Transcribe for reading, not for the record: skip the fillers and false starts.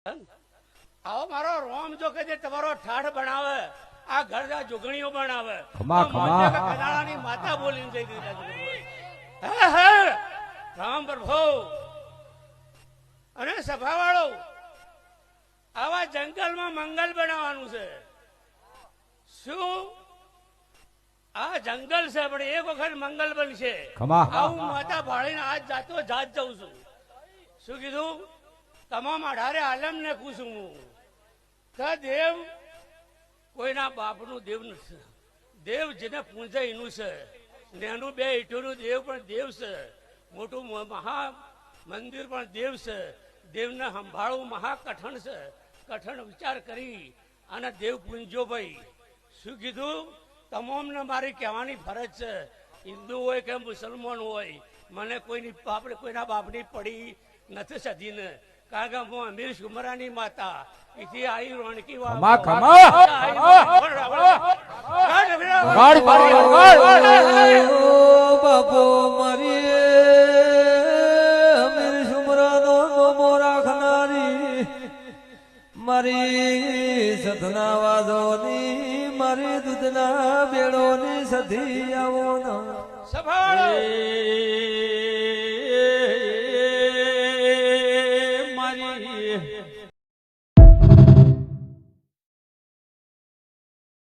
આવો મારો રોમ જો કે તમારો ઠાઠ બનાવે આ ઘર જોગણીઓ બનાવે કનાળાની માતા બોલીને જઈ દીધા રામ પ્રભુ અને સભા વાળો આવા જંગલમાં મંગલ બનાવવાનું છે શું આ જંગલ છે પણ એક વખત મંગલ બનશે આવું માતા ભાળીને આજ જાતો જાત જઉં છું શું કીધું તમામ 18 આલમ ને પૂછું હું કે દેવ કોઈના બાપનું દેવ નથી દેવ જેને પૂંજે એનું છે નેનું 2 ઈંટોનું દેવ પણ દેવ છે મોટું મહા મંદિર પણ દેવ છે દેવને સંભાળવું મહા કઠણ છે કઠણ વિચાર કરી અને દેવ પૂંજો ભાઈ શું કીધું તમામને મારી કહેવાની ફરજ છે હિન્દુ હોય કે મુસલમાન હોય મને કોઈના બાપની પડી નથી સધીને કારણ કે હું અમીર સુમરાની માતા એથી આવી રોણકી બાપો મારી અમીર સુમરાનો નોમો રાખનારી મારી સધના વાદોની મારી દૂધના બેડોની સધી આવો ના સભાવાળો